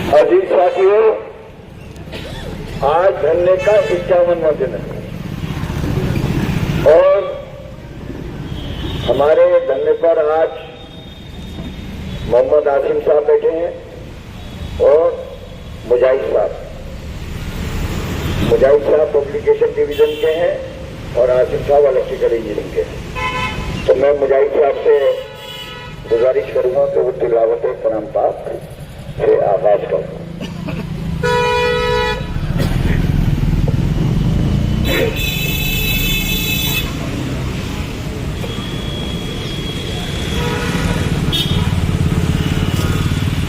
अजीज साथियों, आज धरने का 51वां दिन है और हमारे धरने पर आज मोहम्मद आसिम साहब बैठे हैं और मुजाहिद साहब पब्लिकेशन डिवीजन के हैं और आसिम साहब इलेक्ट्रिकल इंजीनियरिंग के हैं। तो मैं मुजाहिद साहब से गुजारिश करूंगा कि वो तिलावत कलाम पाक से आगाज करूं।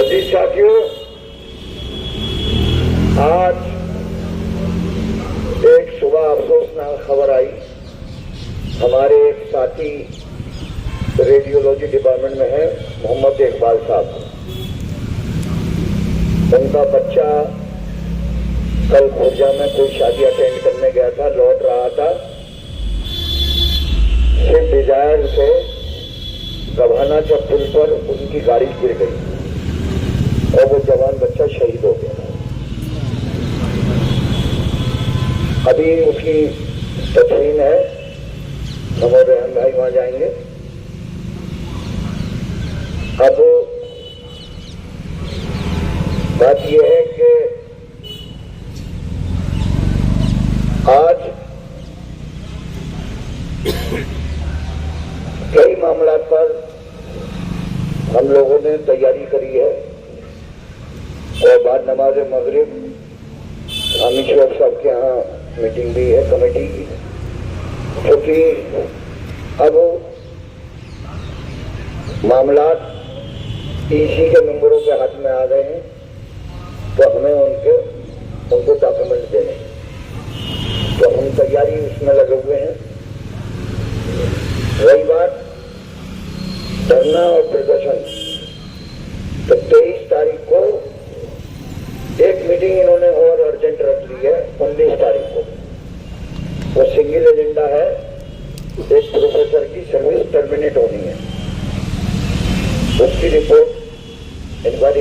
अजीज साथियों, आज एक सुबह अफसोसनाक खबर आई। हमारे एक साथी रेडियोलॉजी डिपार्टमेंट में है, मोहम्मद इकबाल साहब। उनका बच्चा कल खुर्जा में कोई शादी अटेंड करने गया था, लौट रहा था, सिर्फ डिजायर से गभाना चौक पुल पर उनकी गाड़ी गिर गई और वो जवान बच्चा शहीद हो गया। अभी उसकी तस्वीर है, नमो रहन भाई वहां जाएंगे। अब बात यह है कि आज कई मामला पर हम लोगों ने तैयारी करी है और बाद नमाज मगरिब हामिद शौक साहब के यहाँ मीटिंग भी है कमेटी की, क्योंकि अब मामला ईसी के मेंबरों के हाथ में आ गए हैं, तो हमें उनको डॉक्यूमेंट देने, तो हम तैयारी उसमें लगे हुए हैं। वही बात धरना और प्रदर्शन, तो 23 तारीख को एक मीटिंग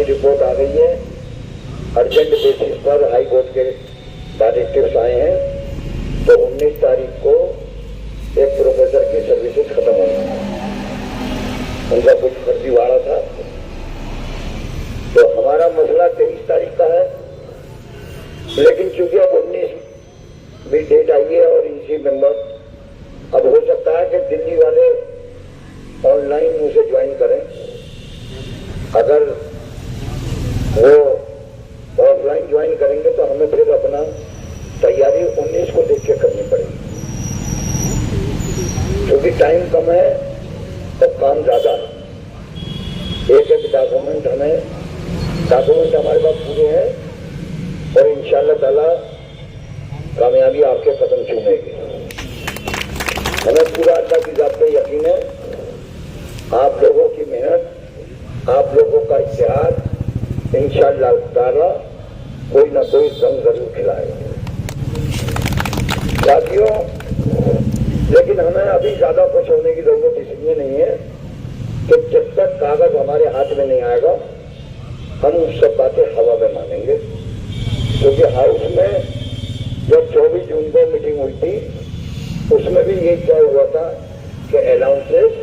हमारी रिपोर्ट आ गई है, अर्जेंट बेसिस पर हाई कोर्ट के डायरेक्टिव्स आए हैं, तो 19 तारीख को एक प्रोफेसर की सर्विसेज खत्म होंगी। उनका कुछ फर्जीवाड़ा था, तो हमारा मसला 23 तारीख का है, लेकिन चूंकि अब 19 भी डेट आई है और इसी मेंबर अब हो सकता है कि दिल्ली वाले ऑनलाइन उसे ज्वाइन करें। अगर वो ऑफलाइन ज्वाइन करेंगे तो हमें फिर अपना तैयारी 19 को देख के करनी पड़ेगी, क्योंकि टाइम कम है और काम ज्यादा है। एक एक डॉक्यूमेंट हमारे पास पूरे हैं और इंशाअल्लाह ताला कामयाबी आपके कदम चूमेगी। हमें पूरा अल्लाह की जात पे यकीन है, आप लोगों की मेहनत, आप लोगों का इत्तेहाद इंशाअल्लाह ताला कोई ना कोई रंग जरूर खिलाएगा साथियों। लेकिन हमें अभी ज्यादा खुश होने की जरूरत इसलिए नहीं है कि जब तक कागज हमारे हाथ में नहीं आएगा हम उस सब बातें हवा में मानेंगे, क्योंकि हाउस में जब 24 जून को मीटिंग हुई थी उसमें भी ये क्या हुआ था कि अलाउंसेस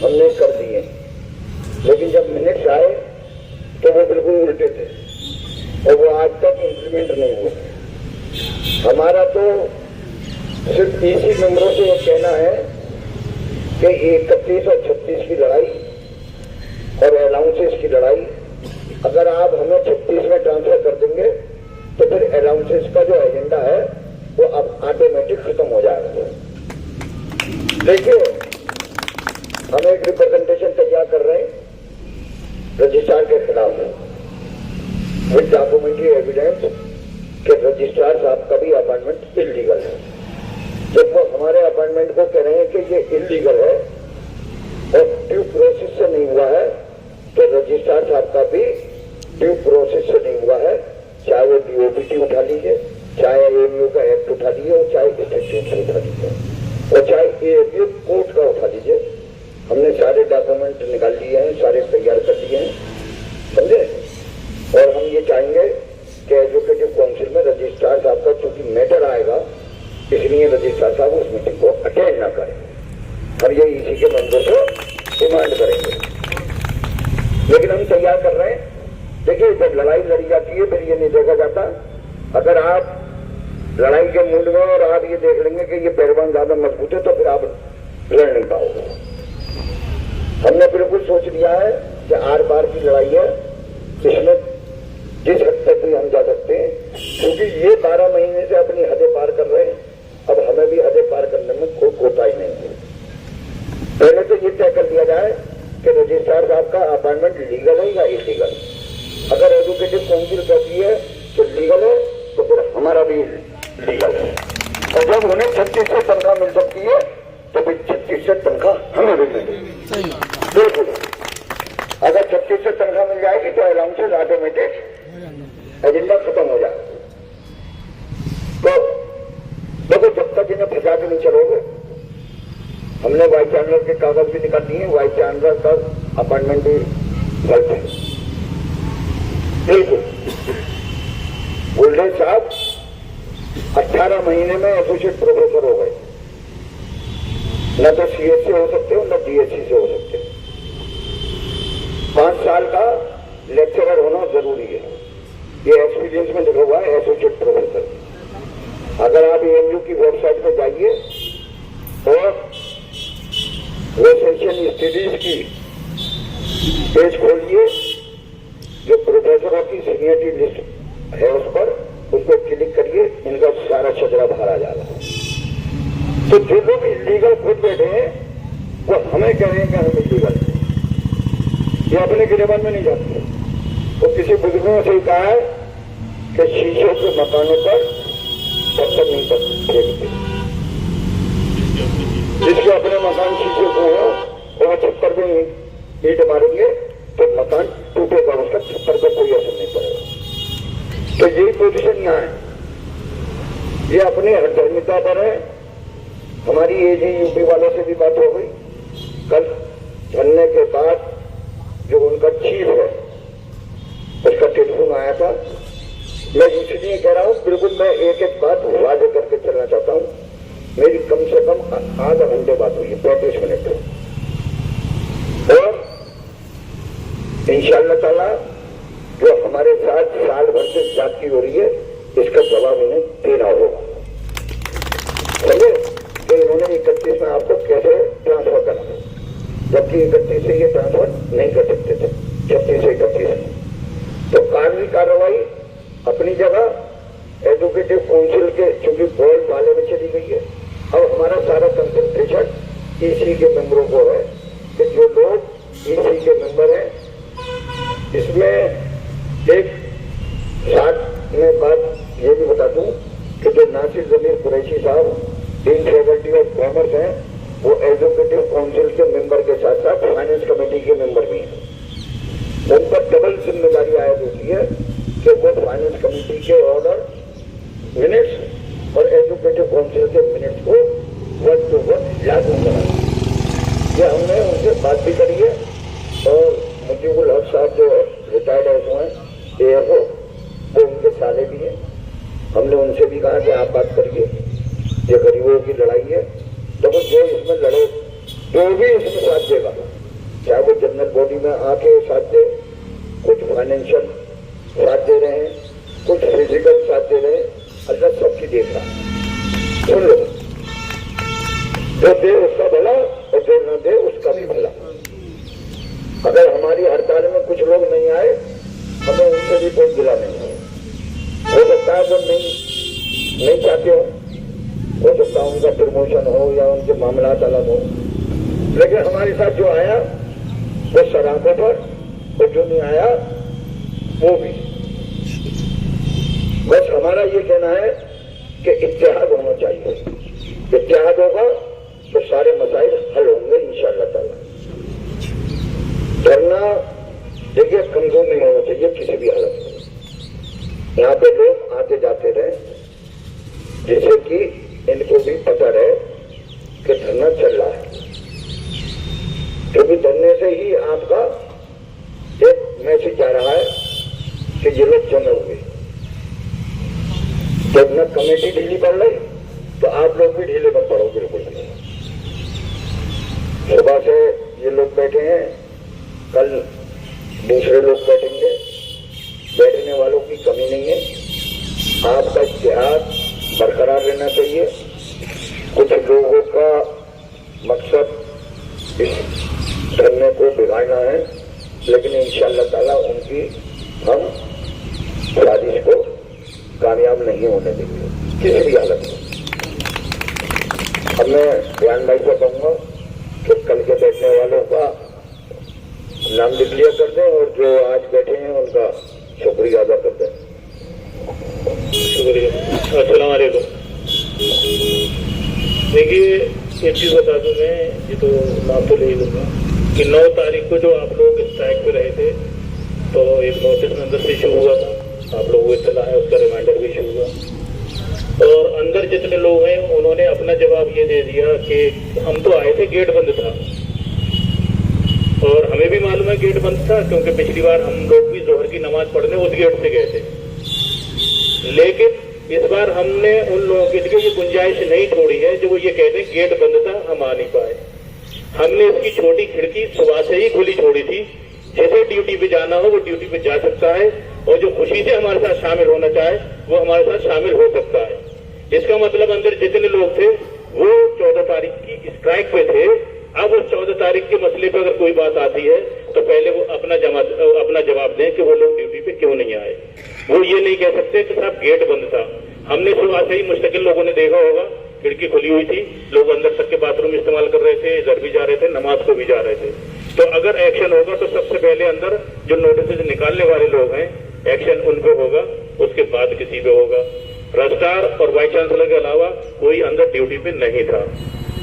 हमने कर दिए, लेकिन जब मिनट्स आए तो वो बिल्कुल उल्टे थे और वो आज तक इम्प्लीमेंट नहीं हुए। हमारा तो सिर्फ इसी मेंबरों से ये कहना है कि 31 और 36 की लड़ाई और अलाउंसेस की लड़ाई अगर आप हमें 36 में ट्रांसफर कर देंगे तो फिर अलाउंसेस का जो एजेंडा है वो अब ऑटोमेटिक खत्म हो जाएगा। देखिए, हम एक रिप्रेजेंटेशन तैयार कर रहे हैं रजिस्ट्रार के खिलाफ विद डॉक्यूमेंट्री एविडेंस कि रजिस्ट्रार साहब का भी अपॉइंटमेंट इलीगल है। जब वो हमारे अपॉइंटमेंट को कह रहे हैं कि ये इलीगल है और ड्यू प्रोसेस से नहीं हुआ है, तो रजिस्ट्रार साहब का भी ड्यू प्रोसेस से नहीं हुआ है, चाहे वो डीओपीटी उठा लीजिए, चाहे एएमयू का एक्ट उठा लीजिए और चाहे स्टैट्यूट से उठा लीजिए और चाहे एएमयू कोर्ट का उठा लीजिए। हमने सारे डॉक्यूमेंट निकाल लिए हैं, सारे तैयार कर लिए हैं, समझे। और हम ये चाहेंगे कि एजुकेटिव काउंसिल में रजिस्ट्रार साहब का चूंकि मैटर आएगा इसलिए रजिस्ट्रार साहब उस मीटिंग को अटेंड ना करें। हम ये इसी के मंदिर से डिमांड करेंगे, लेकिन हम तैयार कर रहे हैं। देखिए, जब लड़ाई लड़ी जाती है फिर ये नहीं देखा जाता, अगर आप लड़ाई के मूड में और आप ये देख लेंगे कि ये पहलवान ज्यादा मजबूत है तो फिर आप लड़ नहीं पाओगे। हमने बिल्कुल सोच लिया है कि आर पार की लड़ाई है, इसमें जिस हद तक भी हम जा सकते हैं, क्योंकि ये 12 महीने से अपनी हदें पार कर रहे हैं, अब हमें भी हदें पार करने में कोई कोताही नहीं है। पहले तो ये तय कर दिया जाए कि रजिस्ट्रार साहब का अपॉइंटमेंट लीगल है या इलीगल। अगर एजुकेटिव काउंसिल कहती है कि लीगल है तो फिर हमारा भी लीगल है, और जब उन्हें 36 से तनख्वाह मिल सकती है तो फिर 36 से तनख्वाह हमें भी मिलेगी। बिल्कुल, अगर 36 से तनख्वाह मिल जाएगी तो अलाउंसेस ऑटोमेटिक एजेंडा खत्म हो जाएगा। तो देखो, जब तक इन्हें फंसा के नहीं चलोगे, हमने वाइस चांसलर के कागज भी निकाल दिए, वाइस चांसलर का अपॉइंटमेंट भी गलत है बिल्कुल। बुल्ढे साहब 18 महीने में एसोसिएट प्रोफेसर हो गए, न तो सीएस से हो सकते हो न डीएससी से हो सकते हो। 5 साल का लेक्चरर होना जरूरी है, ये एक्सपीरियंस में लिखा हुआ है एसोसिएट प्रोफेसर। अगर आप एएमयू की वेबसाइट पर जाइए और रेसिडेंशियल स्टडीज की पेज खोलिए, जो प्रोफेसरों की सीनियरिटी लिस्ट है उस पर क्लिक करिए, इनका सारा छजरा बाहर आ जाएगा। तो जो लोग इलीगल खुद बैठे हैं वो हमें कह रहे हैं कि हम इलीगल हैं, ये अपने गिरेबान में नहीं जाते। तो किसी बुजुर्गों ने सही कहा है कि शीशे के मकानों पर पत्थर नहीं फेंकते, जिसके अपने मकान शीशे को हो और वो छप्पर में ईंट मारेंगे तो मकान टूटेगा, उसका छप्पर पर कोई असर नहीं पड़ेगा। तो यही पोजीशन यहाँ है, ये अपने हठधर्मिता पर है। हमारी एजी यूपी वालों से भी बात हो गई कल, झरने के बाद जो उनका चीफ है बनाया था। मैं इसलिए कह रहा हूं, बिल्कुल मैं एक एक बात वादे करके चलना चाहता हूं। मेरी कम से कम आधा घंटे बात हुई है, 35 मिनट, और इंशाअल्लाह ताला जो हमारे साथ साल भर से जाती हो रही है इसका जवाब उन्हें देना होगा। समझे कि इन्होंने 31 में आपको कैसे ट्रांसफर करना, जबकि 31 से ये ट्रांसफर नहीं कर सकते थे, 36 से 31 में। तो कानूनी कार्रवाई अपनी जगह एडवोकेटिव काउंसिल के चूंकि बोर्ड वाले में चली गई है। अब हमारा सारा कंसंट्रेशन ईसी के मेंबरों को है कि जो लोग ईसी के मेंबर हैं, इसमें एक साथ में बात ये भी बता दूं कि जो नासिर जमीर कुरैशी साहब डीन फैकल्टी ऑफ कॉमर्स हैं, वो एडवोकेटिव काउंसिल के मेंबर के साथ साथ फाइनेंस कमेटी के मेंबर भी हैं। उन पर डबल जिम्मेदारी आयद होती है कि वो फाइनेंस कमेटी के ऑर्डर मिनट्स और एडवोकेटिव काउंसिल के मिनट्स को वक्त टू वक्त लागू कराना। ये हमने उनसे बात भी करी है, और मुजीबुल हक साहब जो रिटायर्ड एसओ हैं, एएफओ, वो उनके साले भी हैं। हमने उनसे भी कहा कि आप बात करिए, ये गरीबों की लड़ाई है, तो वो जो इसमें लड़े, जो भी इसमें साथ देगा, चाहे वो जनरल बॉडी में आके साथ दे, कुछ फाइनेंशियल साथ दे रहे हैं, कुछ फिजिकल साथ दे रहे हैं, अल्लाह सबकी देख रहा है। सुन लो, जो दे उसका भला और जो न दे उसका भी भला। अगर हमारी हड़ताल में कुछ लोग नहीं आए, हमें उनसे भी कोई गिला नहीं है। हो सकता है वो नहीं चाहते हो सकता है उनका प्रमोशन हो या उनके मामला अलग हो, लेकिन हमारे साथ जो आया वो सराहना पर, और जो नहीं आया वो भी। बस हमारा ये कहना है कि इत्तेहाद होना चाहिए। इत्तेहाद होगा तो सारे मसाइल हल होंगे इंशाअल्लाह ताला। डरना देखिए कमजोर नहीं होना चाहिए किसी भी हालत में। यहाँ पे लोग आते जाते रहे, जिससे कि इनको भी पता रहे कि धरना चल रहा है, क्योंकि धरने से ही आपका एक मैसेज जा रहा है कि ये लोग जमे हुए। जब न कमेटी ढीली पड़ रही तो आप लोग भी ढीले मत पड़ो, बिल्कुल नहीं। सुबह से ये लोग बैठे हैं, कल दूसरे लोग बैठेंगे, बैठने वालों की कमी नहीं है। आपका इत्तेहाद बरकरार रहना चाहिए। कुछ लोगों का मकसद इस धरने को बिगाड़ना है, लेकिन इंशाअल्लाह ताला उनकी हम साजिश को कामयाब नहीं होने देंगे किसी भी हालत में। अब मैं बयान भाई से कहूँगा कि कल के बैठने वालों का नाम डिक्लेयर कर दें और जो आज बैठे हैं उनका शुक्रिया अदा कर दें। शुक्रिया। अस्सलाम वालेकुम। देखिए एक चीज़ बता दूं मैं, ये तो नाम तो ले लूँगा कि 9 तारीख को जो आप लोग स्ट्राइक पे रहे थे, तो एक नोटिस में अंदर से इशू हुआ था, आप लोगों को इत्तला है, उसका रिमाइंडर भी इशू हुआ। और अंदर जितने लोग हैं उन्होंने अपना जवाब ये दे दिया कि हम तो आए थे, गेट बंद था। और हमें भी मालूम है गेट बंद था, क्योंकि पिछली बार हम लोग भी जोहर की नमाज पढ़ने उस गेट से गए थे। लेकिन इस बार हमने उन लोगों के लिए ये गुंजाइश नहीं छोड़ी है जो वो ये कहते हैं गेट बंद था हम आ नहीं पाए। हमने इसकी छोटी खिड़की सुबह से ही खुली छोड़ी थी, जैसे ड्यूटी पे जाना हो वो ड्यूटी पे जा सकता है, और जो खुशी से हमारे साथ शामिल होना चाहे वो हमारे साथ शामिल हो सकता है। इसका मतलब अंदर जितने लोग थे वो 14 तारीख की स्ट्राइक पे थे। अब उस 14 तारीख के मसले पे अगर कोई बात आती है तो पहले वो अपना जवाब दें कि वो लोग ड्यूटी पे क्यों नहीं आए। वो ये नहीं कह सकते कि साहब गेट बंद था। हमने सुबह से ही मुस्तकिल लोगों ने देखा होगा, खिड़की खुली हुई थी, लोग अंदर तक के बाथरूम इस्तेमाल कर रहे थे, इधर भी जा रहे थे, नमाज को भी जा रहे थे। तो अगर एक्शन होगा तो सबसे पहले अंदर जो नोटिस निकालने वाले लोग हैं एक्शन उन पे होगा, उसके बाद किसी पे होगा। रजिस्ट्रार और वाइस चांसलर के अलावा कोई अंदर ड्यूटी पे नहीं था।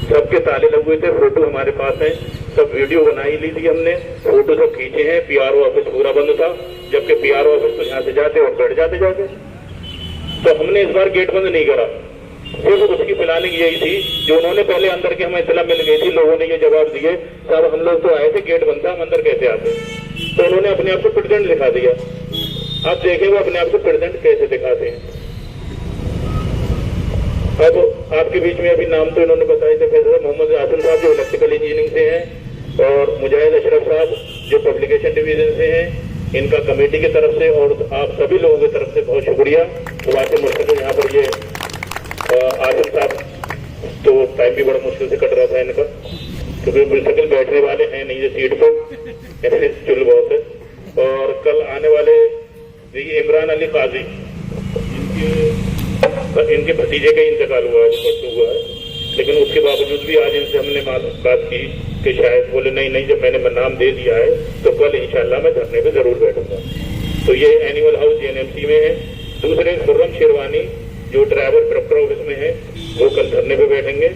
सबके ताले लगे हुए थे, फोटो हमारे पास है, सब वीडियो बनाई ली थी हमने, फोटो सब खींचे हैं। पीआरओ ऑफिस पूरा बंद था, जबकि पीआरओ ऑफिस तो यहाँ से जाते और बैठ जाते जाके। तो हमने इस बार गेट बंद नहीं करा, सिर्फ उसकी प्लानिंग यही थी जो उन्होंने पहले अंदर के हमें इत्तला मिल गई थी, लोगों ने ये जवाब दिए साहब हम लोग तो आए थे गेट बंद था, हम अंदर कैसे आते। तो उन्होंने अपने आप को पिटदंड लिखा दिया। आप देखें वो अपने आप को प्रेजेंट कैसे दिखाते हैं। अब आपके बीच में अभी नाम तो इन्होंने बताए थे, प्रोफेसर मोहम्मद आसिम साहब जो इलेक्ट्रिकल इंजीनियरिंग से हैं और मुजाहिद अशरफ साहब जो पब्लिकेशन डिवीजन से हैं। इनका कमेटी की तरफ से और आप सभी लोगों की तरफ से बहुत शुक्रिया। दुआ से मुस्तकिल यहाँ पर ये आसिम साहब तो टाइम भी बड़ा मुश्किल से कट रहा था इनका, क्योंकि मुस्तकिल बैठने वाले हैं नहीं ये सीट पर, ऐसे चुल बहुत है। और कल आने वाले इमरान अली काजी, इनके भतीजे का इंतकाल हुआ है, परसों हुआ है, लेकिन उसके बावजूद भी आज इनसे हमने बात की कि शायद बोले नहीं जब मैंने नाम दे दिया है तो कल इंशाल्लाह मैं धरने पे जरूर बैठूंगा। तो ये एनुअल हाउस जेएनएमसी में है। दूसरे खुर्रम शेरवानी जो ड्राइवर प्रोक्टर ऑफिस में है वो कल धरने पे बैठेंगे।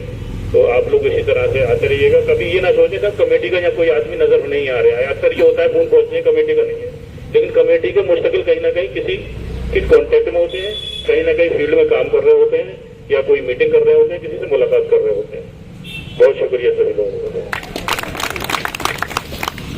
तो आप लोग इसी तरह से आते रहिएगा। कभी ये ना सोचे था कमेटी का या कोई आदमी नजर नहीं आ रहा है, अक्सर ये होता है फोन पहुंचते हैं कमेटी का नहीं है, लेकिन कमेटी के मुस्तकिल कहीं ना कहीं किसी के कॉन्टेक्ट में होते हैं, कहीं ना कहीं फील्ड में काम कर रहे होते हैं या कोई मीटिंग कर रहे होते हैं, किसी से मुलाकात कर रहे होते हैं। बहुत शुक्रिया सभी लोगों का।